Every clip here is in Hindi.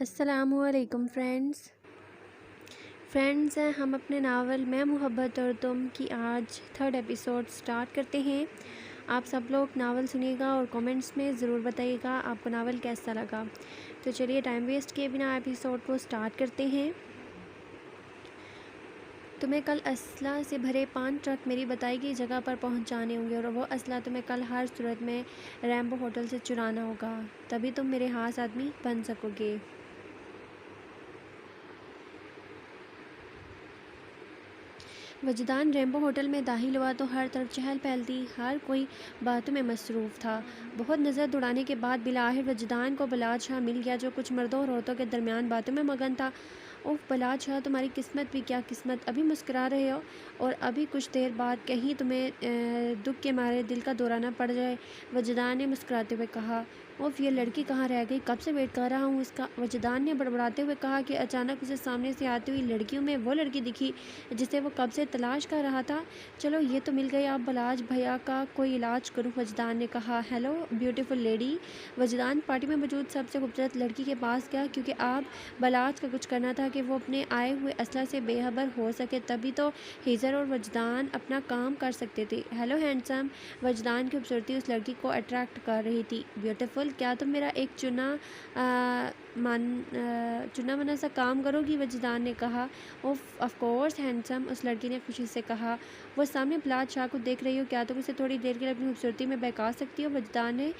अस्सलामुअलैकुम फ्रेंड्स हम अपने नावल मैं मोहब्बत और तुम की आज थर्ड एपिसोड स्टार्ट करते हैं। आप सब लोग नावल सुनिएगा और कमेंट्स में ज़रूर बताइएगा आपको नावल कैसा लगा। तो चलिए टाइम वेस्ट किए बिना एपिसोड को स्टार्ट करते हैं। तुम्हें कल असला से भरे 5 ट्रक मेरी बताई गई जगह पर पहुंचाने होंगे और वो असला तुम्हें कल हर सूरत में रैम्बो होटल से चुराना होगा, तभी तुम मेरे खास आदमी बन सकोगे। वजदान रैम्बो होटल में दाखिल हुआ तो हर तरफ चहल पहल थी, हर कोई बातों में मसरूफ़ था। बहुत नज़र दौड़ाने के बाद बिलाहिर वजदान को बलाद शाह मिल गया, जो कुछ मर्दों और औरतों के दरमियान बातों में मगन था। उफ़ बलाद शाह, तुम्हारी किस्मत भी क्या किस्मत, अभी मुस्कुरा रहे हो और अभी कुछ देर बाद कहीं तुम्हें दुख के मारे दिल का दौरा ना पड़ जाए। वजदान ने मुस्कुराते हुए कहा। उफ़ ये लड़की कहाँ रह गई, कब से वेट कर रहा हूँ इसका। वजदान ने बड़बड़ाते हुए कहा कि अचानक उसे सामने से आती हुई लड़कियों में वो लड़की दिखी जिसे वो कब से तलाश कर रहा था। चलो ये तो मिल गई, अब बलाज भैया का कोई इलाज करूँ, वजदान ने कहा। Hello beautiful lady. Wajdan party में मौजूद सबसे खूबसूरत लड़की के पास गया, क्योंकि अब बलाज का कुछ करना था कि वो अपने आए हुए असला से बेखबर हो सके, तभी तो हिजर और वजदान अपना काम कर सकते थे। Hello handsome. वजदान की खूबसूरती उस लड़की को अट्रैक्ट कर रही थी। ब्यूटीफुल, क्या तुम मेरा एक चुना मना सा काम करोगी, वजदान ने कहा। ऑफ कोर्स हैंडसम, उस लड़की ने खुशी से कहा। वो सामने बलाज शाह को देख रही हो, क्या तुम इसे थोड़ी देर के लिए अपनी खूबसूरती में बहका सकती हो, वजदान ने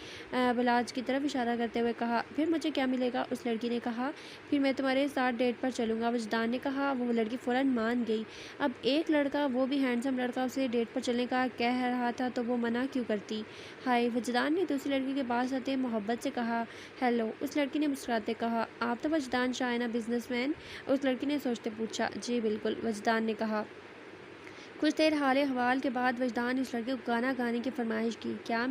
बलाज की तरफ इशारा करते हुए कहा। फिर मुझे क्या मिलेगा, उस लड़की ने कहा। फिर मैं तुम्हारे साथ डेट पर चलूँगा, वजदान ने कहा। वो लड़की फ़ौरन मान गई। अब एक लड़का, वो भी हैंडसम लड़का, उसे डेट पर चलने का कह रहा था तो वो मना क्यों करती। हाय, वजदान ने दूसरी लड़की के पास आते मोहब्बत से कहा। हेलो, उस लड़की ने मुस्कुराते कहा। आप तो वजदान शाह है ना, बिजनेसमैन, उस लड़की ने सोचते पूछा। जी बिल्कुल, वजदान ने कहा। कुछ देर हाल हवाल के बाद वजदान ने उस लड़के को गाना गाने की फरमाइश की। क्या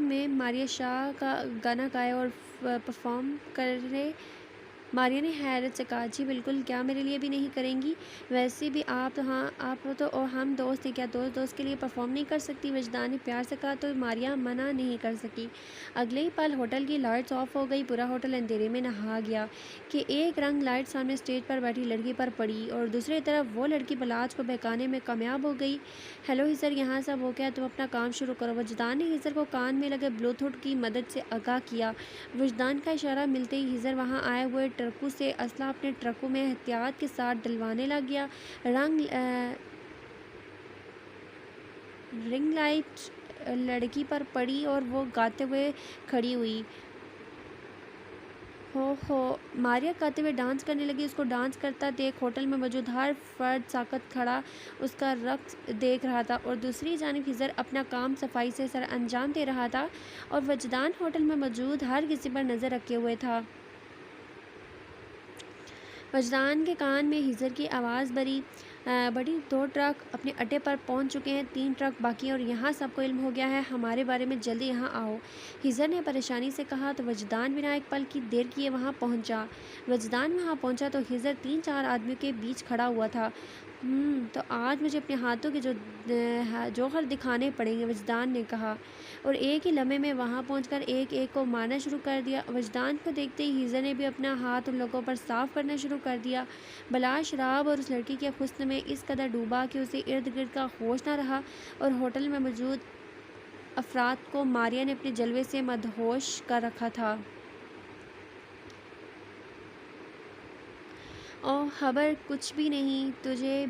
मैं मारिया शाह का गाना गाए और परफॉर्म करे। मारिया ने हैरत से कहा। जी बिल्कुल, क्या मेरे लिए भी नहीं करेंगी। वैसे भी आप तो हाँ, आप तो और हम दोस्त हैं, क्या दोस्त दोस्त के लिए परफॉर्म नहीं कर सकती, वजदान ने प्यार से कहा। तो मारिया मना नहीं कर सकी। अगले ही पल होटल की लाइट्स ऑफ हो गई, पूरा होटल अंधेरे में नहा गया कि एक रंग लाइट सामने स्टेज पर बैठी लड़की पर पड़ी और दूसरी तरफ वो लड़की बलाज को बहकाने में कामयाब हो गई। हेलो हिजर, यहाँ सब हो गया, तुम अपना काम शुरू करो, वजदान ने हिजर को कान में लगे ब्लूटूथ की मदद से आगाह किया। वजदान का इशारा मिलते ही हिजर वहाँ आए हुए ट्रकों से असला अपने ट्रकों में एहतियात के साथ डलवाने लग गया। रिंग लाइट लड़की पर पड़ी और वो गाते हुए खड़ी हुई। हो मारिया गाते हुए डांस करने लगी। उसको डांस करता देख होटल में मौजूद हर फर्द साकत खड़ा उसका रक्स देख रहा था और दूसरी जानिब हिजर अपना काम सफाई से सर अंजाम दे रहा था और वजदान होटल में मौजूद हर किसी पर नज़र रखे हुए था। वजदान के कान में हिजर की आवाज़ बड़ी। 2 ट्रक अपने अड्डे पर पहुंच चुके हैं, 3 ट्रक बाकी हैं और यहाँ सबको इल्म हो गया है हमारे बारे में, जल्दी यहाँ आओ, हिजर ने परेशानी से कहा। तो वजदान बिना एक पल की देर किए वहाँ पहुँचा। वजदान वहाँ पहुँचा तो हिजर 3-4 आदमियों के बीच खड़ा हुआ था। तो आज मुझे अपने हाथों के जौहर दिखाने पड़ेंगे, वजदान ने कहा और एक ही लम्हे में वहाँ पहुंचकर एक एक को मारना शुरू कर दिया। वजदान को देखते ही हिजर ने भी अपना हाथ उन लोगों पर साफ करना शुरू कर दिया। बलाज शराब और उस लड़की के हुस्न में इस कदर डूबा कि उसे इर्द गिर्द का होश न रहा और होटल में मौजूद अफराद को मारिया ने अपने जलवे से मदहोश कर रखा था। ओ खबर कुछ भी नहीं, तुझे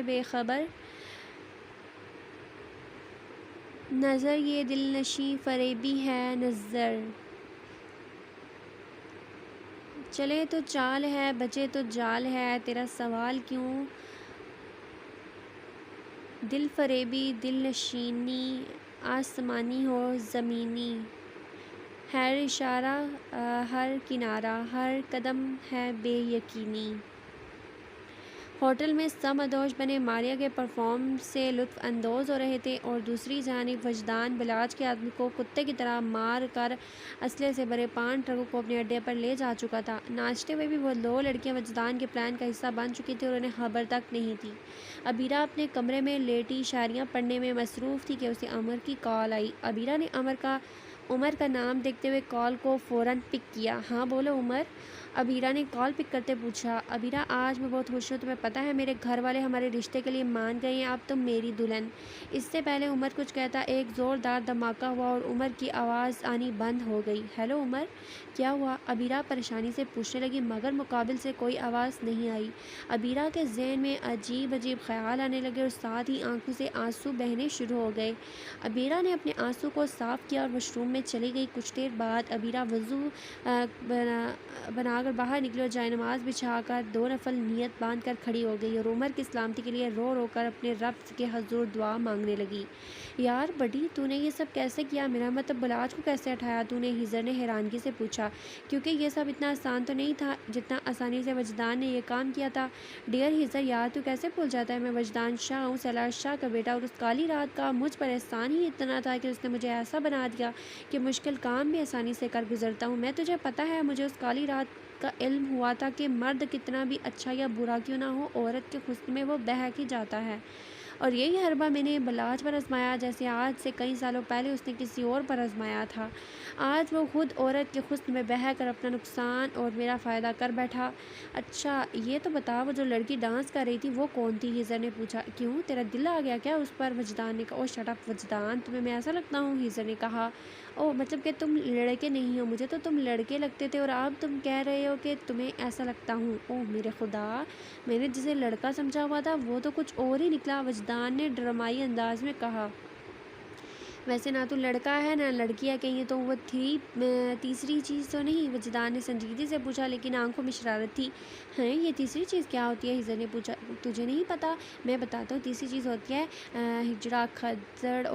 बेखबर नज़र, ये दिलनशी फरेबी है नज़र। चले तो चाल है, बचे तो जाल है, तेरा सवाल क्यों। दिल फरेबी, दिल नशीनी, आसमानी हो ज़मीनी, हर इशारा हर किनारा, हर कदम है बेयकीनी। होटल में सब मदहोश बने मारिया के परफॉर्म से लुत्फ़ अंदोज़ हो रहे थे और दूसरी जानिब वजदान बलाज के आदमी को कुत्ते की तरह मार कर असले से भरे 5 ट्रकों को अपने अड्डे पर ले जा चुका था। नाश्ते में भी वो 2 लड़कियां वजदान के प्लान का हिस्सा बन चुकी थी और उन्हें खबर तक नहीं थी। अबीरा अपने कमरे में लेटी शायरियाँ पढ़ने में मसरूफ़ थी कि उसे अमर की कॉल आई। अबीरा ने अमर का उमर का नाम देखते हुए कॉल को फ़ौरन पिक किया। हाँ बोलो उमर। अबीरा ने कॉल पिक करते पूछा। अबीरा, आज मैं बहुत खुश हूँ, तुम्हें पता है मेरे घर वाले हमारे रिश्ते के लिए मान गए हैं, अब तुम मेरी दुल्हन। इससे पहले उमर कुछ कहता एक ज़ोरदार धमाका हुआ और उमर की आवाज़ आनी बंद हो गई। हेलो उमर, क्या हुआ? अबीरा परेशानी से पूछने लगी, मगर मुकाबिल से कोई आवाज़ नहीं आई। अबीरा के जहन में अजीब अजीब ख्याल आने लगे और साथ ही आंखों से आंसू बहने शुरू हो गए। अबीरा ने अपने आंसू को साफ़ किया और वॉशरूम में चली गई। कुछ देर बाद अबीरा वज़ू बनाकर बाहर निकली और जायनमाज़ बिछाकर दो नफल नियत बांध कर खड़ी हो गई और उमर की सलामती के लिए रो रो कर अपने रब के हजूर दुआ मांगने लगी। यार बड़ी, तूने ये सब कैसे किया? मेरा मतलब बलाज को कैसे हटाया तूने? हिजर ने हैरानगी से पूछा, क्योंकि ये सब इतना आसान तो नहीं था जितना आसानी से वजदान ने यह काम किया था। डियर हिजर, यार तू कैसे भूल जाता है? मैं वजदान शाह हूँ, सलार शाह का बेटा, और उस काली रात का मुझ पर एहसान ही इतना था कि उसने मुझे ऐसा बना दिया कि मुश्किल काम भी आसानी से कर गुजरता हूँ। मैं, तुझे पता है, मुझे उस काली रात का इल्म हुआ था कि मर्द कितना भी अच्छा या बुरा क्यों ना हो, औरत के हुस्न में वो बहक ही जाता है। और यही हरबा मैंने बलाज पर आजमाया, जैसे आज से कई सालों पहले उसने किसी और पर आजमाया था। आज वो खुद औरत के हुस्न में बह कर अपना नुकसान और मेरा फ़ायदा कर बैठा। अच्छा ये तो बता, वो जो लड़की डांस कर रही थी वो कौन थी? हिजर ने पूछा। क्यों, तेरा दिल आ गया क्या उस पर? वजदान ने कहा। ओ शट अप वजदान, तुम्हें मैं ऐसा लगता हूँ? हिजर ने कहा। ओ मतलब कि तुम लड़के नहीं हो, मुझे तो तुम लड़के लगते थे और अब तुम कह रहे हो कि तुम्हें ऐसा लगता हूँ। ओह मेरे खुदा, मैंने जिसे लड़का समझा हुआ था वो तो कुछ और ही निकला, वजदान ने ड्रामाई अंदाज में कहा। वैसे ना तो लड़का है ना लड़की है, कहीं तो वो तीसरी चीज़ तो नहीं? वजदान ने संजीदगी से पूछा, लेकिन आंखों में शरारत थी। हैं, ये तीसरी चीज़ क्या होती है? हिजर ने पूछा। तुझे नहीं पता? मैं बताता हूँ। तीसरी चीज़ होती है हिजड़ा, खज्जड़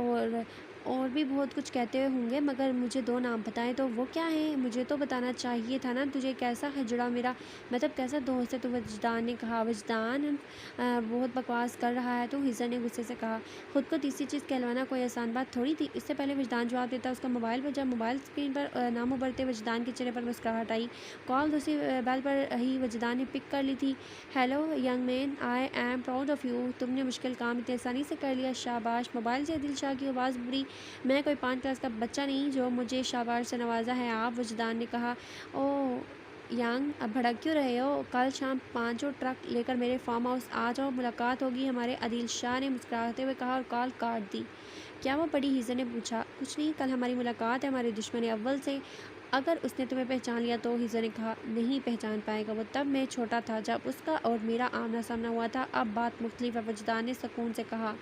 और भी बहुत कुछ कहते हुए होंगे, मगर मुझे दो नाम पता है। तो वो क्या है? मुझे तो बताना चाहिए था ना तुझे। कैसा हिजड़ा मेरा मतलब कैसा दोस्त है? तो वजदान ने कहा। वजदान बहुत बकवास कर रहा है तो, हिजर ने गुस्से से कहा। खुद को तीसरी चीज़ कहलवाना कोई आसान बात थोड़ी थी। इससे पहले वजदान जवाब देता, उसका मोबाइल बजा। मोबाइल स्क्रीन पर नाम उभरते वजदान के चेहरे पर मुस्कुराहट आई। कॉल दूसरी बैल पर ही वजदान ने पिक कर ली थी। Hello young man, I am proud of you, तुमने मुश्किल काम इतनी आसानी से कर लिया, शाबाश। मोबाइल से दिल शाह की आवाज़ बुरी। मैं कोई 5 क्लास का बच्चा नहीं जो मुझे शाबाश से नवाजा है आप, वजदान ने कहा। ओ यंग, अब भड़क क्यों रहे हो? कल शाम 5 ट्रक लेकर मेरे फार्म हाउस आ जाओ, मुलाकात होगी, हमारे आदिल शाह ने मुस्कुराते हुए कहा और कॉल काट दी। क्या वो पड़ी? हिजर ने पूछा। कुछ नहीं, कल हमारी मुलाकात है हमारे दुश्मन अव्वल से, अगर उसने तुम्हें पहचान लिया तो। हिजर ने कहा। नहीं पहचान पाएगा वो, तब मैं छोटा था जब उसका और मेरा आमना सामना हुआ था, अब बात मुख्तलिफ है, वजदान ने सुकून से कहा।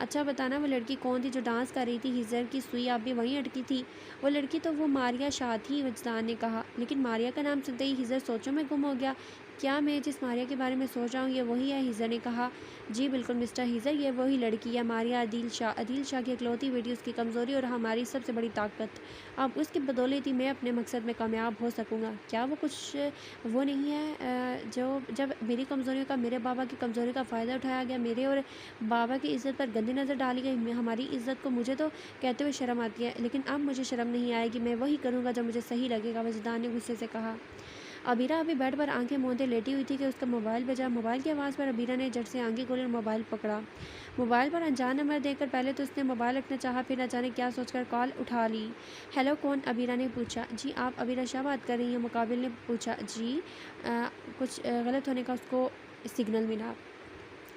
अच्छा बताना, वो लड़की कौन थी जो डांस कर रही थी? हिजर की सुई अब भी वहीं अटकी थी। वो लड़की तो वो मारिया शाह थी, वजदान ने कहा। लेकिन मारिया का नाम सुनते ही हिजर सोचों में गुम हो गया। क्या मैं जिस मारिया के बारे में सोच रहा हूँ ये वही है? हिजर ने कहा। जी बिल्कुल मिस्टर हिजर, ये वही लड़की है, मारिया अदील शाह। अदील शाह की इकलौती बेटी, उसकी कमज़ोरी और हमारी सबसे बड़ी ताकत। अब उसकी बदौलत ही मैं अपने मकसद में कामयाब हो सकूँगा। क्या वो कुछ वो नहीं है जो जब मेरी कमज़ोरियों का, मेरे बाबा की कमज़ोरी का फ़ायदा उठाया गया, मेरे और बाबा की इज़्ज़त पर गंदी नज़र डाली गई, हमारी इज़्ज़त को मुझे तो कहते हुए शर्म आती है, लेकिन अब मुझे शर्म नहीं आएगी, मैं वही करूँगा जो मुझे सही लगेगा, वजदान ने गुस्से से कहा। अबीरा अभी बेड पर आंखें मूंदे लेटी हुई थी कि उसका मोबाइल बजा। मोबाइल की आवाज़ पर अबीरा ने झट से आंखें खोली और मोबाइल पकड़ा। मोबाइल पर अनजान नंबर देखकर पहले तो उसने मोबाइल रखना चाहा, फिर न जाने क्या सोचकर कॉल उठा ली। हेलो कौन? अबीरा ने पूछा। जी आप अबीरा शाह बात कर रही हैं? मुकाबिल ने पूछा। जी कुछ गलत होने का उसको सिग्नल मिला।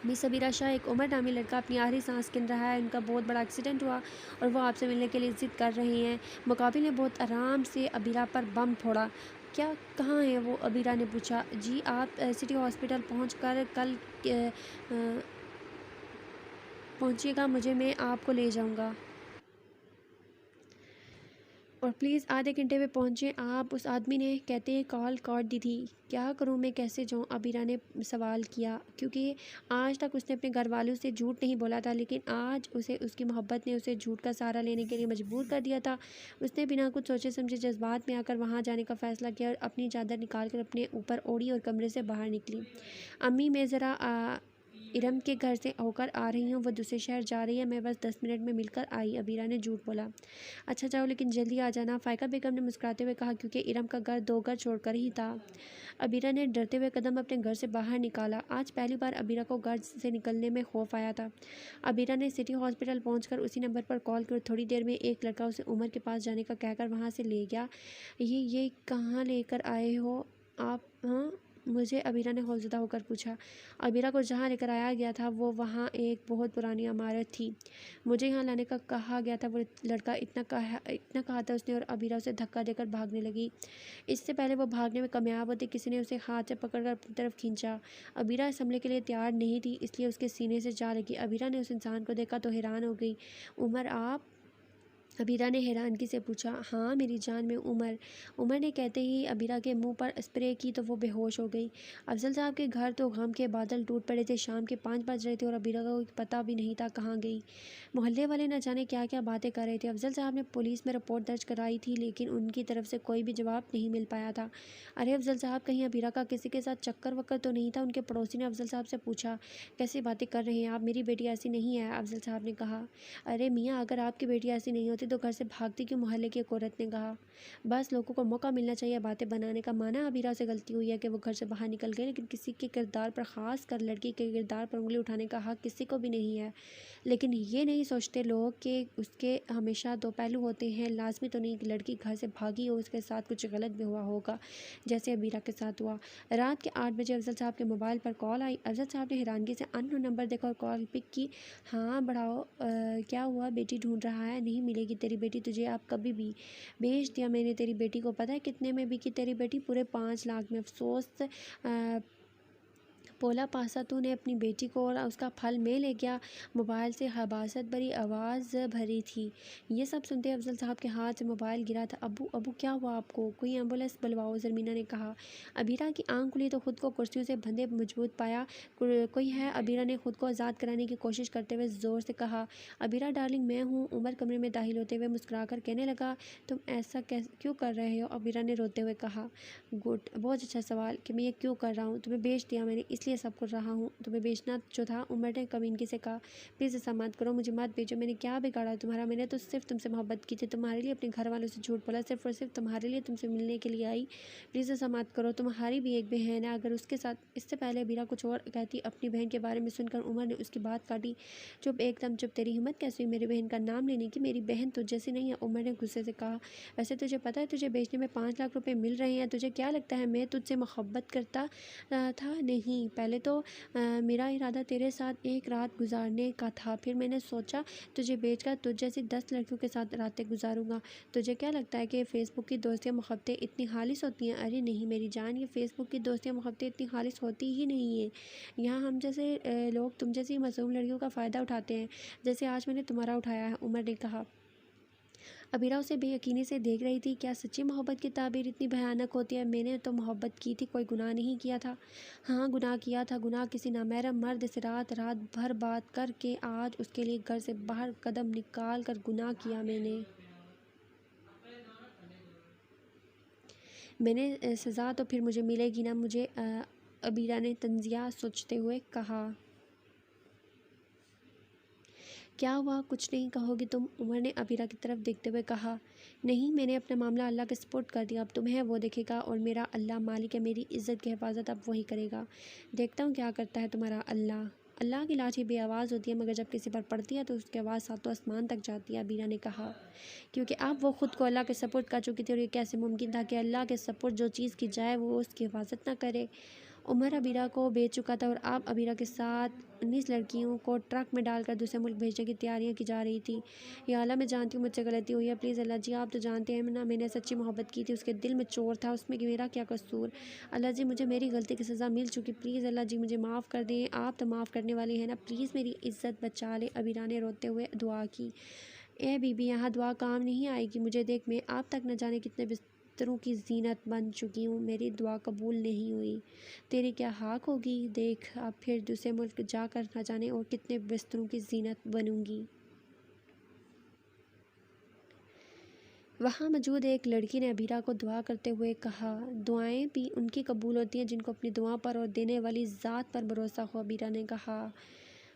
मिस अबीरा शाह, एक उमर नामी लड़का अपनी आखिरी सांस गिन रहा है, उनका बहुत बड़ा एक्सीडेंट हुआ और वो आपसे मिलने के लिए ज़िद कर रहे हैं। मुकाबिल ने बहुत आराम से अबीरा पर बम फोड़ा। क्या, कहाँ है वो? अबीरा ने पूछा। जी आप सिटी हॉस्पिटल पहुँच कर कल पहुँचिएगा, मैं आपको ले जाऊँगा और प्लीज़ आधे घंटे में पहुँचें आप। उस आदमी ने कहते हैं कॉल काट दी थी। क्या करूं मैं, कैसे जाऊं? अबीरा ने सवाल किया, क्योंकि आज तक उसने अपने घर वालों से झूठ नहीं बोला था, लेकिन आज उसे उसकी मोहब्बत ने उसे झूठ का सहारा लेने के लिए मजबूर कर दिया था। उसने बिना कुछ सोचे समझे जज्बात में आकर वहां जाने का फ़ैसला किया और अपनी चादर निकाल कर अपने ऊपर ओढ़ी और कमरे से बाहर निकली। अम्मी मैं ज़रा इरम के घर से होकर आ रही हूँ, वो दूसरे शहर जा रही है, मैं बस 10 मिनट में मिलकर आई। अबीरा ने झूठ बोला। अच्छा जाओ, लेकिन जल्दी आ जाना, फ़ाइका बेगम ने मुस्कुराते हुए कहा, क्योंकि इरम का घर 2 घर छोड़कर ही था। अबीरा ने डरते हुए कदम अपने घर से बाहर निकाला। आज पहली बार अबीरा को घर से निकलने में खौफ आया था। अबीरा ने सिटी हॉस्पिटल पहुंचकर उसी नंबर पर कॉल की और थोड़ी देर में एक लड़का उसे उमर के पास जाने का कहकर वहां से ले गया। ये कहाँ लेकर आए हो आप? हाँ, मुझे अबीरा ने खौफज़दा होकर पूछा। अबीरा को जहाँ लेकर आया गया था वो वहाँ एक बहुत पुरानी इमारत थी। मुझे यहाँ लाने का कहा गया था, वो लड़का इतना कहा था उसने, और अबीरा उसे धक्का देकर भागने लगी। इससे पहले वो भागने में कामयाब होती, किसी ने उसे हाथ से पकड़कर अपनी तरफ खींचा। अबीरा इस हमले के लिए तैयार नहीं थी, इसलिए उसके सीने से जा लगी। अबीरा ने उस इंसान को देखा तो हैरान हो गई। उमर आप? अबीरा ने हैरानगी से पूछा। हाँ मेरी जान, में उमर ने कहते ही अबीरा के मुंह पर स्प्रे की तो वो बेहोश हो गई। अफजल साहब के घर तो गम के बादल टूट पड़े थे। शाम के 5 बज रहे थे और अबीरा का कोई पता भी नहीं था कहाँ गई। मोहल्ले वाले न जाने क्या क्या बातें कर रहे थे। अफजल साहब ने पुलिस में रिपोर्ट दर्ज कराई थी, लेकिन उनकी तरफ से कोई भी जवाब नहीं मिल पाया था। अरे अफजल साहब, कहीं अबीरा का किसी के साथ चक्कर वक्कर तो नहीं था? उनके पड़ोसी ने अफजल साहब से पूछा। कैसी बातें कर रहे हैं आप? मेरी बेटी ऐसी नहीं है, अफजल साहब ने कहा। अरे मियाँ, अगर आपकी बेटी ऐसी नहीं होती तो घर से भागती क्यों? मोहल्ले की एक औरत ने कहा। बस लोगों को मौका मिलना चाहिए बातें बनाने का। माना अबीरा से गलती हुई है कि वो घर से बाहर निकल गई, लेकिन किसी के किरदार पर, ख़ास कर लड़की के किरदार पर उंगली उठाने का हक किसी को भी नहीं है। लेकिन ये नहीं सोचते लोग कि उसके हमेशा दो पहलू होते हैं। लाजमी तो नहीं कि लड़की घर से भागी हो, उसके साथ कुछ गलत भी हुआ होगा, जैसे अबीरा के साथ हुआ। रात के 8 बजे अफजल साहब के मोबाइल पर कॉल आई। अफजल साहब ने हैरानगी से अननोन नंबर देखा और कॉल पिक की। हाँ बढ़ाओ, क्या हुआ? बेटी ढूंढ रहा है? नहीं मिलेगी तेरी बेटी तुझे आप कभी भी। बेच दिया मैंने तेरी बेटी को। पता है कितने में बिकी तेरी बेटी? पूरे 5 लाख में। अफसोस पोला पासा तूने अपनी बेटी को, और उसका फल में ले गया। मोबाइल से हबासत भरी आवाज़ भरी थी। ये सब सुनते अफजल साहब के हाथ से मोबाइल गिरा था। अबू अबू क्या हुआ आपको? कोई एम्बुलेंस बुलवाओ, ज़रमीना ने कहा। अबीरा की आंख खुली तो खुद को कुर्सियों से बंधे मजबूत पाया। कोई है? अबीरा ने खुद को आज़ाद कराने की कोशिश करते हुए ज़ोर से कहा। अबीरा डार्लिंग मैं हूँ। उमर कमरे में दाखिल होते हुए मुस्कुरा कर कहने लगा। तुम ऐसा क्यों कर रहे हो? अबीरा ने रोते हुए कहा। गुड, बहुत अच्छा सवाल कि मैं ये क्यों कर रहा हूँ। तुम्हें बेच दिया मैंने, इसलिए सब कर रहा हूँ। तुम्हें बेचना जो था, उमर ने कमीनगी से कहा। प्लीज़ ऐसा मत करो, मुझे मत बेचो। मैंने क्या बिगाड़ा तुम्हारा? मैंने तो सिर्फ तुमसे मोहब्बत की थी, तुम्हारे लिए अपने घर वालों से झूठ बोला, सिर्फ और सिर्फ तुम्हारे लिए, तुमसे मिलने के लिए आई। प्लीज़ ऐसा मत करो, तुम्हारी भी एक बहन है। अगर उसके साथ, इससे पहले अबीरा कुछ और कहती, अपनी बहन के बारे में सुनकर उमर ने उसकी बात काटी। चुप, एकदम चुप। तेरी हिम्मत कैसी हुई मेरी बहन का नाम लेने की? मेरी बहन तुझ जैसी नहीं है, उमर ने गुस्से से कहा। वैसे तुझे पता है तुझे बेचने में 5 लाख रुपए मिल रहे हैं? तुझे क्या लगता है मैं तुझसे मोहब्बत करता था? नहीं, पहले तो मेरा इरादा तेरे साथ एक रात गुजारने का था। फिर मैंने सोचा तुझे बेचकर तुझ जैसी 10 लड़कियों के साथ रातें गुजारूंगा। तुझे क्या लगता है कि फ़ेसबुक की दोस्तियाँ मोहब्बतें इतनी खालिश होती हैं? अरे नहीं मेरी जान, ये फ़ेसबुक की दोस्तियाँ मोहब्बतें इतनी खालिश होती ही नहीं है। यहाँ हम जैसे लोग तुम जैसी मासूम लड़कियों का फ़ायदा उठाते हैं, जैसे आज मैंने तुम्हारा उठाया है, उमर ने कहा। अबीरा उसे बेयकीनी से देख रही थी। क्या सच्ची मोहब्बत की ताबीर इतनी भयानक होती है? मैंने तो मोहब्बत की थी, कोई गुनाह नहीं किया था। हाँ गुनाह किया था। गुनाह किसी नामहरम मर्द से रात रात भर बात करके, आज उसके लिए घर से बाहर कदम निकाल कर गुनाह किया मैंने सज़ा तो फिर मुझे मिलेगी ना मुझे, अबीरा ने तंजिया सोचते हुए कहा। क्या हुआ? कुछ नहीं कहोगी तुम? उमर ने अबीरा की तरफ देखते हुए कहा। नहीं, मैंने अपना मामला अल्लाह के सपुर्द कर दिया। अब तुम्हें वो देखेगा, और मेरा अल्लाह मालिक है, मेरी इज़्ज़त की हिफाजत अब वही करेगा। देखता हूँ क्या करता है तुम्हारा अल्लाह। अल्लाह की लाठी बेआवाज़ होती है, मगर जब किसी पर पड़ती है तो उसकी आवाज़ सातों आसमान तक जाती है, अबीरा ने कहा। क्योंकि अब वो खुद को अल्लाह के सपुर्द कर चुकी थी, और ये कैसे मुमकिन था कि अल्लाह के सपुर्द जो चीज़ की जाए वो उसकी हिफाजत ना करे। उमर अबीरा को बेच चुका था, और अब अबीरा के साथ 19 लड़कियों को ट्रक में डालकर दूसरे मुल्क भेजने की तैयारियां की जा रही थी। या अल्लाह, मैं जानती हूँ मुझसे गलती हुई है, प्लीज़ अल्लाह जी, आप तो जानते हैं ना मैंने सच्ची मोहब्बत की थी, उसके दिल में चोर था, उसमें कि मेरा क्या कसूर? अल्लाह जी, मुझे मेरी गलती की सज़ा मिल चुकी, प्लीज़ अल्लाह जी मुझे माफ़ कर दें, आप तो माफ़ करने वाले हैं ना, प्लीज़ मेरी इज़्ज़त बचा ले। अबीरा ने रोते हुए दुआ की। ए बीबी, यहाँ दुआ काम नहीं आएगी। मुझे देख, मैं आप तक न जाने कितने बिस्तरों की जीनत बन चुकी हूँ, मेरी दुआ कबूल नहीं हुई। तेरी क्या हाक होगी? देख, अब फिर दूसरे मुल्क जाकर न जाने और कितने बिस्तरों की जीनत बनूंगी। वहाँ मौजूद एक लड़की ने अबीरा को दुआ करते हुए कहा, दुआएं भी उनकी कबूल होती हैं जिनको अपनी दुआ पर और देने वाली ज़ात पर भरोसा हो। अबीरा ने कहा।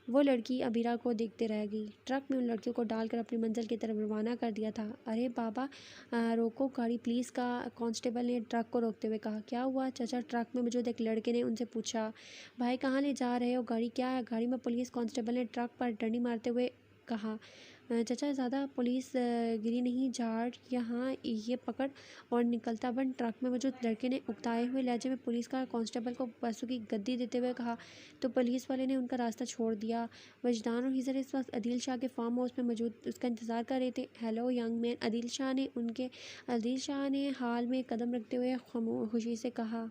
वो लड़की अबीरा को देखते रह गई। ट्रक में उन लड़कियों को डालकर अपनी मंजिल की तरफ रवाना कर दिया था। अरे बाबा, रोको गाड़ी प्लीज़, का कांस्टेबल ने ट्रक को रोकते हुए कहा। क्या हुआ चाचा? ट्रक में मौजूद एक लड़के ने उनसे पूछा। भाई, कहाँ ले जा रहे हो? गाड़ी क्या है? गाड़ी में पुलिस। कांस्टेबल ने ट्रक पर टर्नी मारते हुए कहा। चाचा, ज़्यादा पुलिस गिरी नहीं, झाड़ यहाँ ये पकड़ और निकलता बन। ट्रक में मौजूद लड़के ने उकताए हुए लहजे में पुलिस का कांस्टेबल को पैसों की गद्दी देते हुए कहा। तो पुलिस वाले ने उनका रास्ता छोड़ दिया। वजदान और हिजर इस वक्त अदील शाह के फार्म हाउस में मौजूद उसका इंतज़ार कर रहे थे। Hello young man, Adeel Shah ने हाल में कदम रखते हुए खुशी से कहा।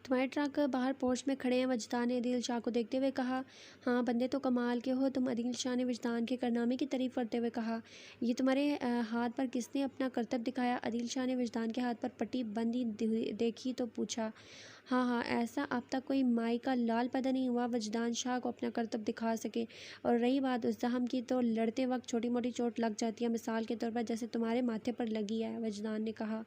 तुम्हारे ट्रक बाहर पोर्च में खड़े हैं। वजदान ने अदील शाह को देखते हुए कहा। हाँ, बंदे तो कमाल के हो तुम। अदील शाह ने वजदान के कारनामे की तारीफ करते हुए कहा। ये तुम्हारे हाथ पर किसने अपना करतब दिखाया? अदील शाह ने वजदान के हाथ पर पट्टी बंदी देखी तो पूछा। हाँ हाँ, ऐसा अब तक कोई माई का लाल पैदा नहीं हुआ वजदान शाह को अपना करतब दिखा सके। और रही बात उस जख्म की, तो लड़ते वक्त छोटी मोटी चोट लग जाती है, मिसाल के तौर पर जैसे तुम्हारे माथे पर लगी है, वजदान ने कहा।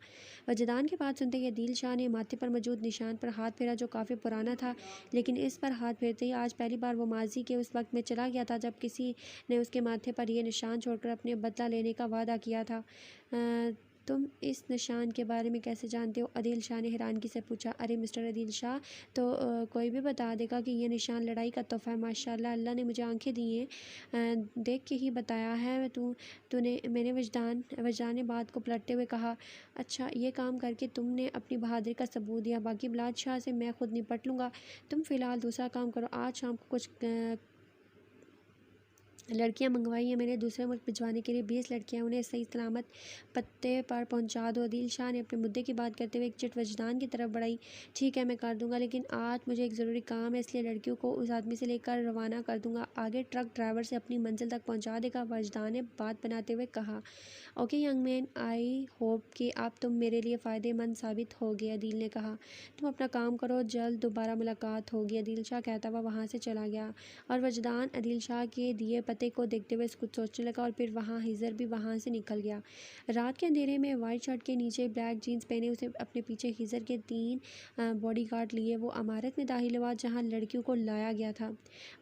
वजदान की बात सुनते ही अदील शाह ने माथे पर मौजूद निशान पर हाथ फेरा, जो काफ़ी पुराना था, लेकिन इस पर हाथ फेरते ही आज पहली बार वो माजी के उस वक्त में चला गया था जब किसी ने उसके माथे पर यह निशान छोड़कर अपने बदला लेने का वादा किया था। तुम इस निशान के बारे में कैसे जानते हो? अदील शाह ने हैरानगी से पूछा। अरे मिस्टर अदील शाह, तो कोई भी बता देगा कि यह निशान लड़ाई का तोहफा है। माशाल्लाह, अल्लाह ने मुझे आंखें दी हैं, देख के ही बताया है। तूने मैंने वजदान ने बात को पलटते हुए कहा। अच्छा, ये काम करके तुमने अपनी बहादुरी का सबूत दिया। बाकी बादशाह से मैं खुद निपट लूँगा। तुम फ़िलहाल दूसरा काम करो। आज शाम को कुछ लड़कियां मंगवाई हैं मैंने दूसरे मुल्क भिजवाने के लिए। 20 लड़कियां, उन्हें सही सलामत पत्ते पर पहुंचा दो। अदील शाह ने अपने मुद्दे की बात करते हुए एक चिट वजदान की तरफ बढ़ाई। ठीक है, मैं कर दूंगा, लेकिन आज मुझे एक ज़रूरी काम है, इसलिए लड़कियों को उस आदमी से लेकर रवाना कर दूंगा। आगे ट्रक ड्राइवर से अपनी मंजिल तक पहुँचा देगा, वजदान ने बात बनाते हुए कहा। Okay young man, I hope कि अब तुम मेरे लिए फ़ायदेमंद साबित होगे, अदील ने कहा। तुम अपना काम करो, जल्द दोबारा मुलाकात होगी, अदील शाह कहता हुआ वहाँ से चला गया। और वजदान अदील शाह के दिए पते को देखते हुए कुछ सोचने लगा, और फिर वहाँ हिजर भी वहाँ से निकल गया। रात के अंधेरे में वाइट शर्ट के नीचे ब्लैक जीन्स पहने उसे अपने पीछे हिजर के 3 बॉडीगार्ड लिए वो इमारत में दाखिल हुआ जहाँ लड़कियों को लाया गया था।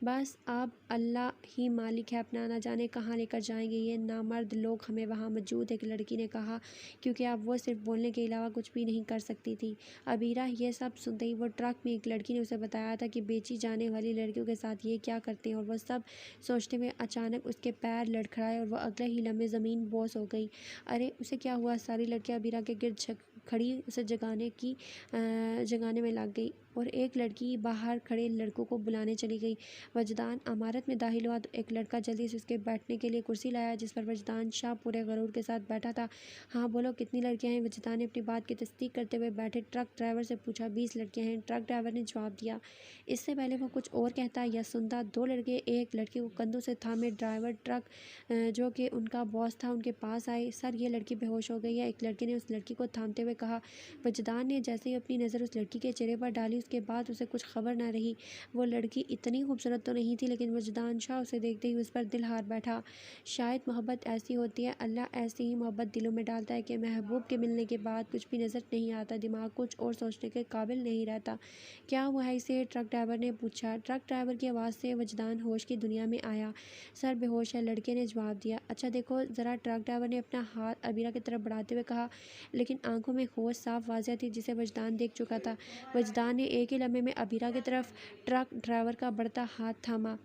बस अब अल्लाह ही मालिक है, अपना ना जाने कहाँ लेकर जाएंगे ये नामर्द लोग हमें वहाँ मौजूद, एक लड़की ने कहा, क्योंकि अब वो सिर्फ बोलने के अलावा कुछ भी नहीं कर सकती थी। अबीरा ये सब सुनते ही, वो ट्रक में एक लड़की ने उसे बताया था कि बेची जाने वाली लड़कियों के साथ ये क्या करते हैं, और वह सब सोचते हुए अचानक उसके पैर लड़खड़ाए और वह अगले ही लम्हे ज़मीन बोस हो गई। अरे उसे क्या हुआ? सारी लड़कियां अबीरा के गिर्द खड़ी उसे जगाने में लग गई, और एक लड़की बाहर खड़े लड़कों को बुलाने चली गई। वजदान इमारत में दाखिल हुआ तो एक लड़का जल्दी से उसके बैठने के लिए कुर्सी लाया, जिस पर वजदान शाह पूरे गरूर के साथ बैठा था। हाँ बोलो, कितनी लड़कियां हैं? वजदान ने अपनी बात की तस्दीक करते हुए बैठे ट्रक ड्राइवर से पूछा। 20 लड़कियां हैं, ट्रक ड्राइवर ने जवाब दिया। इससे पहले वो कुछ और कहता या सुनता, 2 लड़के एक लड़के को कंधों से थामे ड्राइवर ट्रक जो कि उनका बॉस था उनके पास आए। सर, ये लड़की बेहोश हो गई है, एक लड़के ने उस लड़की को थामते हुए कहा। वजदान ने जैसे ही अपनी नज़र उस लड़की के चेहरे पर डाली, उसके बाद उसे कुछ खबर न रही। वो लड़की इतनी खूबसूरत तो नहीं थी, लेकिन वजदान शाह उसे देखते ही उस पर दिल हार बैठा। शायद मोहब्बत ऐसी होती है, अल्लाह ऐसी ही मोहब्बत दिलों में डालता है कि महबूब के मिलने के बाद कुछ भी नज़र नहीं आता, दिमाग कुछ और सोचने के काबिल नहीं रहता। क्या हुआ है इसे? ट्रक ड्राइवर ने पूछा। ट्रक ड्राइवर की आवाज़ से वजदान होश की दुनिया में आया। सर बेहोश है, लड़के ने जवाब दिया। अच्छा देखो ज़रा, ट्रक ड्राइवर ने अपना हाथ अबीरा की तरफ बढ़ाते हुए कहा, लेकिन आंखों में होश साफ वाज़ह थी, जिसे वजदान देख चुका था। वजदान ने एक ही लम्हे में अबीरा की तरफ ट्रक ड्राइवर का बढ़ता हाथ थामा।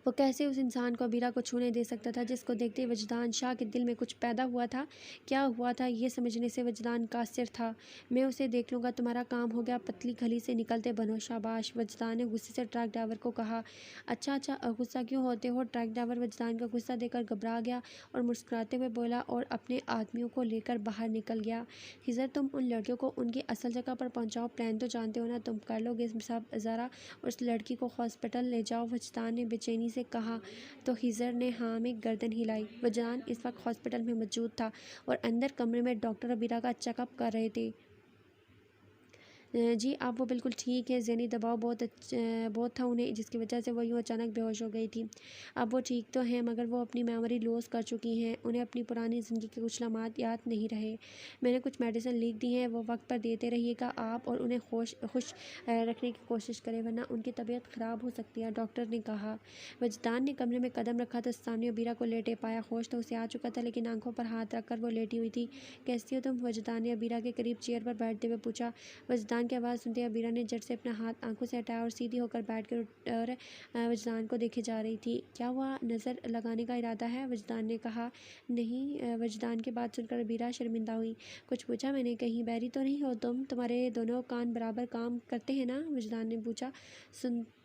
वो कैसे उस इंसान को अबीरा को छूने दे सकता था, जिसको देखते ही वजदान शाह के दिल में कुछ पैदा हुआ था। क्या हुआ था ये समझने से वजदान कासिर था। मैं उसे देख लूँगा, तुम्हारा काम हो गया, पतली गली से निकलते बनो, शाबाश, वजदान ने गुस्से से ट्रक ड्राइवर को कहा। अच्छा, गुस्सा क्यों होते हो? ट्रक ड्राइवर वजदान का गुस्सा देकर घबरा गया और मुस्कुराते हुए बोला, और अपने आदमियों को लेकर बाहर निकल गया। हिजर, तुम उन लड़कियों को उनकी असल जगह पर पहुँचाओ, प्लान तो जानते हो ना, तुम कर लोगे सब। ज़रा उस लड़की को हॉस्पिटल ले जाओ, वजदान ने बेचैनी से कहा। तो हिजर ने हाँ में गर्दन हिलाई। वजदान इस वक्त हॉस्पिटल में मौजूद था और अंदर कमरे में डॉक्टर अबीरा का चेकअप कर रहे थे। जी, अब वो बिल्कुल ठीक है, ज़हनी दबाव बहुत था उन्हें, जिसकी वजह से वो यूँ अचानक बेहोश हो गई थी। अब वो ठीक तो हैं, मगर वो अपनी मेमोरी लॉस कर चुकी हैं, उन्हें अपनी पुरानी ज़िंदगी के कुछ लम्हात याद नहीं रहे। मैंने कुछ मेडिसिन लिख दी हैं, वो वक्त पर देते रहिएगा आप, और उन्हें खुश रखने की कोशिश करें, वरना उनकी तबीयत ख़राब हो सकती है, डॉक्टर ने कहा। वजदान ने कमरे में कदम रखा तो सामने अबीरा को लेटे पाया। होश तो उसे आ चुका था, लेकिन आंखों पर हाथ रखकर वो लेटी हुई थी। कैसी हो तुम? वजदान ने अबीरा के करीब चेयर पर बैठते हुए पूछा। वजदान की आवाज़ सुनते अबीरा ने झट से अपना हाथ आंखों से हटाया और सीधी होकर बैठकर और वजदान को देखे जा रही थी। क्या हुआ, नज़र लगाने का इरादा है? वजदान ने कहा। नहीं। वजदान की बात सुनकर अबीरा शर्मिंदा हुई। कुछ पूछा मैंने? कहीं बहरी तो नहीं हो तुम? तुम्हारे दोनों कान बराबर काम करते हैं ना? वजदान ने पूछा। सुनता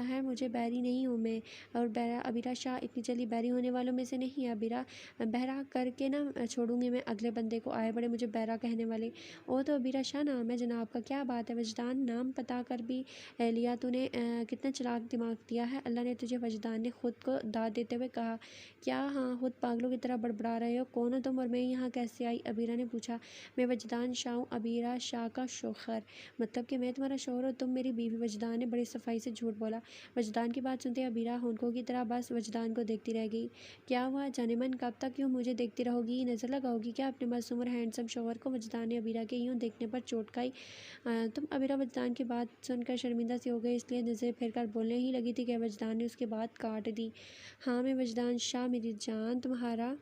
है मुझे, बहरी नहीं हूँ मैं। और बहरा अबीरा शाह इतनी जल्दी बहरी होने वालों में से नहीं है। अबीरा बहरा करके ना छोड़ूंगी मैं अगले बंदे को, आए बड़े मुझे बहरा कहने वाले। ओ तो अबीरा शाह नाम है जनाब का, क्या बात है? वजदान, नाम पता कर भी लिया तूने, कितना चालाक दिमाग दिया है अल्लाह ने तुझे। वजदान ने खुद को दाद देते हुए कहा। क्या? हाँ, खुद पागलों की तरह बड़बड़ा रहे हो? कौन हो तुम और मैं यहाँ कैसे आई? अबीरा ने पूछा। मैं वजदान शाह हूँ, अबीरा शाह का शौहर। मतलब कि मैं तुम्हारा शौहर और तुम मेरी बीवी? वजदान ने बड़ी सफाई से झूठ बोला। वजदान की बात सुनते अबीरा होंठों की तरह बस वजदान को देखती रह गई। क्या हुआ जाने मन, कब तक यूँ मुझे देखती रहोगी? नज़र लगाओगी क्या अपने मासूम और हैंडसम शौहर को? वजदान ने अबीरा के यूँ देखने पर चोट खाई। तुम? अबीरा वजदान की बात सुनकर शर्मिंदा सी हो गई, इसलिए नज़र फेर कर बोलने ही लगी थी कि वजदान ने उसकी बात काट दी। हाँ, मैं वजदान शाह, मेरी जान, तुम्हारा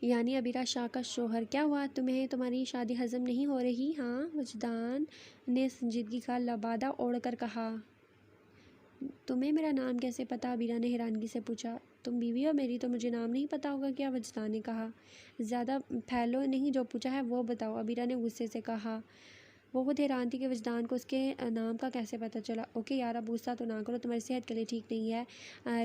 यानी अबीरा शाह का शौहर। क्या हुआ, तुम्हें तुम्हारी शादी हजम नहीं हो रही? हाँ, वजदान ने संजीदगी का लबादा ओढ़कर कहा। तुम्हें मेरा नाम कैसे पता? अबीरा ने हैरानगी से पूछा। तुम बीवी हो मेरी, तो मुझे नाम नहीं पता होगा क्या? वजदान ने कहा। ज़्यादा फैलो नहीं, जो पूछा है वो बताओ, अबीरा ने गुस्से से कहा। वो खुद हैरान थी कि वजदान को उसके नाम का कैसे पता चला। ओके यार, अब गुस्सा तो ना करो, तुम्हारी सेहत के लिए ठीक नहीं है।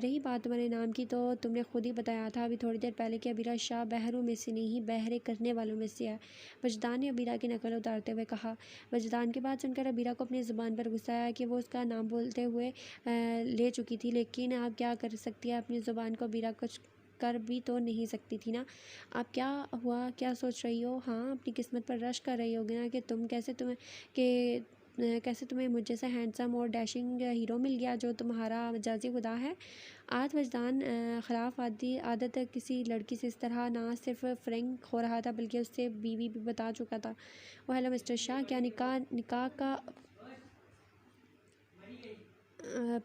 रही बात तुम्हारे नाम की, तो तुमने खुद ही बताया था अभी थोड़ी देर पहले कि अबीरा शाह बहरों में से नहीं, बहरे करने वालों में से है। वजदान ने अबीरा की नकल उतारते हुए कहा। वजदान की बात सुनकर अबीरा को अपनी ज़ुबान पर गुस्सा आया कि वो उसका नाम बोलते हुए ले चुकी थी, लेकिन आप क्या कर सकती है, अपनी ज़ुबान को अबीरा कुछ कर भी तो नहीं सकती थी ना। आप क्या हुआ, क्या सोच रही हो? हाँ, अपनी किस्मत पर रश कर रही होगी ना कि कैसे तुम्हें मुझ जैसा हैंडसम और डैशिंग हीरो मिल गया जो तुम्हारा मजाजी खुदा है। आज वजदान ख़िलाफ़ आदत किसी लड़की से इस तरह ना सिर्फ फ्रैंक हो रहा था, बल्कि उससे बीवी भी बता चुका था। वो हेलो मिस्टर शाह, क्या निकाह निकाह का अ,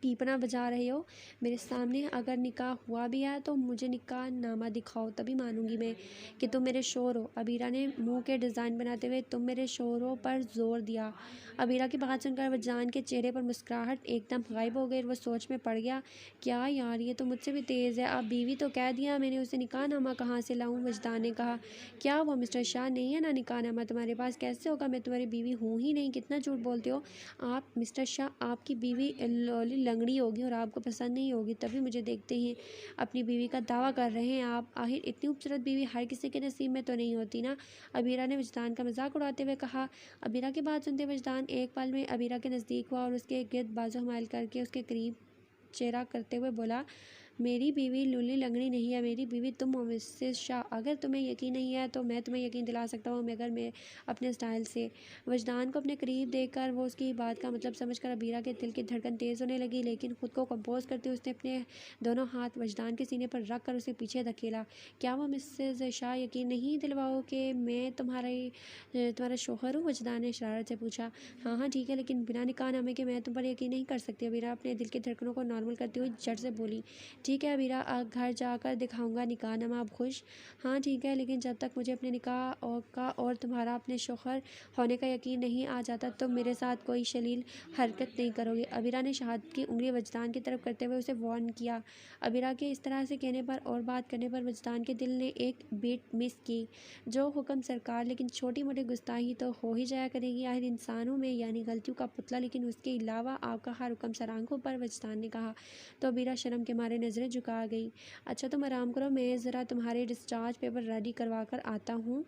पीपना बजा रहे हो मेरे सामने? अगर निकाह हुआ भी है तो मुझे निकाह नामा दिखाओ, तभी मानूंगी मैं कि तुम मेरे शोहर हो। अबीरा ने मुंह के डिज़ाइन बनाते हुए तुम मेरे शोहरों पर जोर दिया। अबीरा की बात सुनकर वजदान के चेहरे पर मुस्कुराहट एकदम गायब हो गई और वह सोच में पड़ गया। क्या यार, ये तो मुझसे भी तेज़ है। अब बीवी तो कह दिया मैंने, उसे निकाह नामा कहाँ से लाऊं? वजदान ने कहा। क्या वो मिस्टर शाह, नहीं है ना निकाह नामा तुम्हारे पास? कैसे होगा, मैं तुम्हारी बीवी हूँ ही नहीं, कितना झूठ बोलते हो आप? मिस्टर शाह, आपकी बीवी लॉली लंगड़ी होगी और आपको पसंद नहीं होगी, तभी मुझे देखते ही अपनी बीवी का दावा कर रहे हैं आप। आखिर इतनी खूबसूरत बीवी हर किसी के नसीब में तो नहीं होती ना। अबीरा ने वजदान का मजाक उड़ाते हुए कहा। अबीरा की बात सुनते वजदान एक पल में अबीरा के नज़दीक हुआ और उसके गिर्द बाजू हमाल करके उसके करीब चेहरा करते हुए बोला। मेरी बीवी लूली लंगड़ी नहीं है, मेरी बीवी तुम हो मिसेस शाह। अगर तुम्हें यकीन नहीं है तो मैं तुम्हें यकीन दिला सकता हूँ, मगर मैं अपने स्टाइल से। वजदान को अपने करीब देखकर वो उसकी बात का मतलब समझकर अबीरा के दिल की धड़कन तेज़ होने लगी, लेकिन खुद को कंपोज करते उसने अपने दोनों हाथ वजदान के सीने पर रख कर उसे पीछे धकेला। क्या वो मिसेस शाह, यकीन नहीं दिलवाओ कि मैं तुम्हारा शौहर हूँ? वजदान ने शरारत से पूछा। हाँ हाँ ठीक है, लेकिन बिना निकाह नामे के मैं तुम पर यकीन नहीं कर सकती। अबीरा अपने दिल की धड़कनों को नॉर्मल करते हुए झट से बोली। ठीक है अबीरा, घर जाकर दिखाऊंगा निकाहनामा, आप खुश? हाँ ठीक है, लेकिन जब तक मुझे अपने निकाह और तुम्हारा अपने शौहर होने का यकीन नहीं आ जाता, तो मेरे साथ कोई शलील हरकत नहीं करोगे। अबीरा ने शहादत की उंगली वजदान की तरफ करते हुए उसे वार्न किया। अबीरा के इस तरह से कहने पर और बात करने पर वजदान के दिल ने एक बीट मिस की। जो हुक्म सरकार, लेकिन छोटी मोटी गुस्ताखी तो हो ही जाया करेगी, आखिर इंसानों में यानी गलतियों का पुतला, लेकिन उसके अलावा आपका हर हुक्म सर आंखों पर। वजदान ने कहा। तो अबीरा शर्म के मारे नजर नज़रें झुका गई। अच्छा तुम आराम करो, मैं ज़रा तुम्हारे डिस्चार्ज पेपर रेडी करवा कर आता हूँ।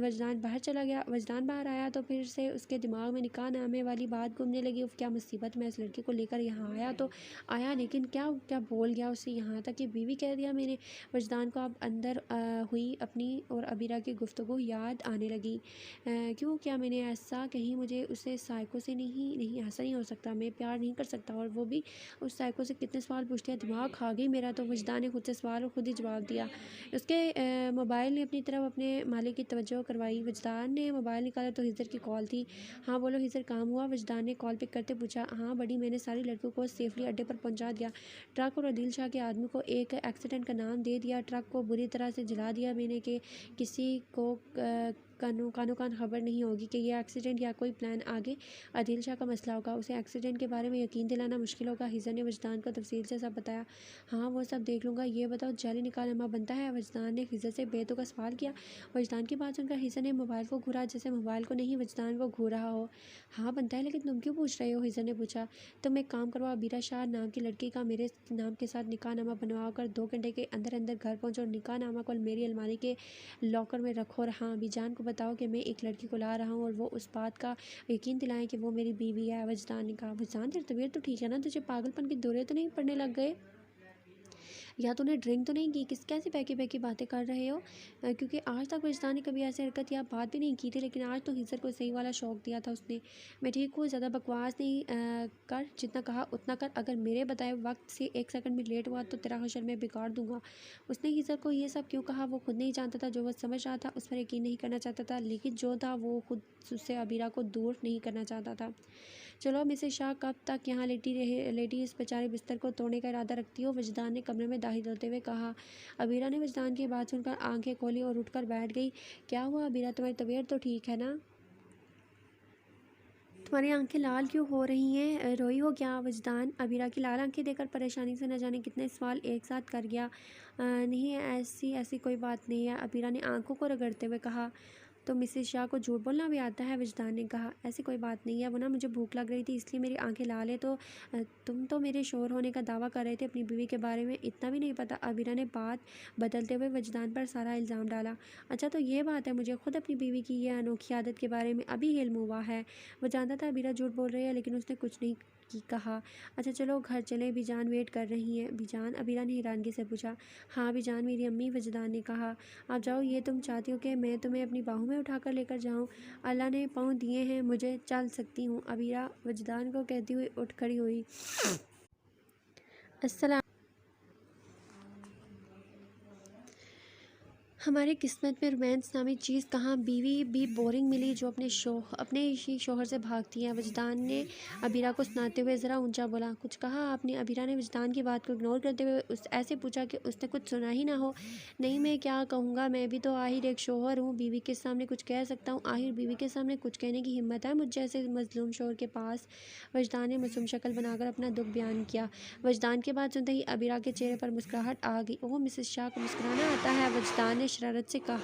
वजदान बाहर चला गया। वजदान बाहर आया तो फिर से उसके दिमाग में निकाह नामे वाली बात घूमने लगी। उफ, क्या मुसीबत, मैं इस लड़के को लेकर यहाँ आया तो आया, लेकिन क्या क्या बोल गया उसे, यहाँ तक कि बीवी कह दिया मैंने। वजदान को अब अंदर हुई अपनी और अबीरा की गुफ्तगू याद आने लगी। क्यों, क्या मैंने ऐसा कहीं, मुझे उसे साइको से नहीं नहीं ऐसा नहीं हो सकता, मैं प्यार नहीं कर सकता, और वो भी उस साइको से कितने सवाल पूछते हैं, दिमाग खा गई मेरा। तो वजदान ने खुद से सवाल और खुद ही जवाब दिया। उसके मोबाइल ने अपनी तरफ अपने मालिक की तवज्जो करवाई। वजदान ने मोबाइल निकाला तो हिजर की कॉल थी। हाँ बोलो हिजर, काम हुआ? वजदान ने कॉल पिक करते पूछा। हाँ बड़ी, मैंने सारी लड़कियों को सेफली अड्डे पर पहुंचा दिया। ट्रक और अदील शाह के आदमी को एक एक्सीडेंट का नाम दे दिया। ट्रक को बुरी तरह से जला दिया मैंने कि किसी को कानो कान खबर नहीं होगी कि यह एक्सीडेंट या कोई प्लान आगे आदिल शाह का मसला होगा। उसे एक्सीडेंट के बारे में यकीन दिलाना मुश्किल होगा। हिजर ने वजदान को तफसील से सब बताया। हाँ वो सब देख लूँगा, ये बताओ जाली निकालना बनता है? वजदान ने हिजर से बेतुका सवाल किया। वजदान की बात सुनकर हिजर ने मोबाइल को घूरा, जैसे मोबाइल को नहीं वजदान को घूर रहा हो। हाँ बनता है, लेकिन तुम क्यों पूछ रहे हो? हिजर ने पूछा। तुम एक काम करो, अबीरा शाह नाम की लड़की का मेरे नाम के साथ निकाह नामा बनवा कर 2 घंटे के अंदर अंदर घर पहुँचो और निकाह नामा को मेरी अलमारी के लॉकर में रखो। और हाँ अबीजान को बताओ कि मैं एक लड़की को ला रहा हूँ और वो उस बात का यकीन दिलाएं कि वो मेरी बीवी है। वजदान ने कहा। वजदान तेरी तबीयत तो ठीक है ना? तुझे पागलपन के दौरे तो नहीं पड़ने लग गए? या तूने ड्रिंक तो नहीं की? कैसी बहकी बहकी बातें कर रहे हो? क्योंकि आज तक वजदान ने कभी ऐसी हरकत या बात भी नहीं की थी, लेकिन आज तो हिजर को सही वाला शौक दिया था उसने। मैं ठीक हूँ, ज़्यादा बकवास नहीं कर, जितना कहा उतना कर। अगर मेरे बताए वक्त से 1 सेकंड भी लेट हुआ तो तेरा हशर मैं बिगाड़ दूंगा। उसने हिजर को ये सब क्यों कहा वो खुद नहीं जानता था। जो वह समझ रहा था उस पर यकीन नहीं करना चाहता था, लेकिन जो था वो खुद उससे अबीरा को दूर नहीं करना चाहता था। चलो मिसेस शाह, कब तक यहाँ लेटी इस बेचारे बिस्तर को तोड़ने का इरादा रखती हो? वजदान ने कमरे में दाखिल होते हुए कहा। अबीरा ने वजदान की बात सुनकर आंखें खोली और उठकर बैठ गई। क्या हुआ अबीरा, तुम्हारी तबीयत तो ठीक है ना? तुम्हारी आंखें लाल क्यों हो रही हैं? रोई हो क्या? वजदान अबीरा की लाल आंखें देखकर परेशानी से न जाने कितने सवाल एक साथ कर गया। नहीं ऐसी ऐसी कोई बात नहीं है, अबीरा ने आंखों को रगड़ते हुए कहा। तो मिसेस शाह को झूठ बोलना भी आता है? वजदान ने कहा। ऐसी कोई बात नहीं है, वो ना मुझे भूख लग रही थी इसलिए मेरी आंखें लाल है। तो तुम तो मेरे शोहर होने का दावा कर रहे थे, अपनी बीवी के बारे में इतना भी नहीं पता? अबीरा ने बात बदलते हुए वजदान पर सारा इल्ज़ाम डाला। अच्छा तो ये बात है, मुझे खुद अपनी बीवी की ये अनोखी आदत के बारे में अभी इल्म हुआ है। वो जानता था अबीरा झूठ बोल रही है, लेकिन उसने कुछ नहीं कहा। अच्छा चलो घर चलें, बीजान वेट कर रही हैं। बीजान? अबीरा ने हैरानगी से पूछा। हाँ बीजान मेरी अम्मी, वजदान ने कहा। आप जाओ, ये तुम चाहती हो कि मैं तुम्हें अपनी बाहों में उठाकर लेकर जाऊं? अल्लाह ने पाँव दिए हैं, मुझे चल सकती हूँ। अबीरा वजदान को कहती हुई उठ खड़ी हुई। अस्सलाम। हमारी किस्मत में रोमांस नामी चीज़ कहाँ? बीवी भी बोरिंग मिली जो अपने ही शोहर से भागती है। वजदान ने अबीरा को सुनाते हुए ज़रा ऊंचा बोला। कुछ कहा आपने? अबीरा ने वजदान की बात को इग्नोर करते हुए उस ऐसे पूछा कि उसने कुछ सुना ही ना हो। नहीं मैं क्या कहूँगा, मैं भी तो आखिर एक शोहर हूँ, बीवी के सामने कुछ कह सकता हूँ। आखिर बीवी के सामने कुछ कहने की हिम्मत है मुझ जैसे मजलूम शोहर के पास? वजदान ने मासूम शक्ल बनाकर अपना दुख बयान किया। वजदान की बात सुनते ही अबीरा के चेहरे पर मुस्कुराहट आ गई। ओह मिसेस शाह को मुस्कुराना आता है? वजदान ने शरारत से कहा।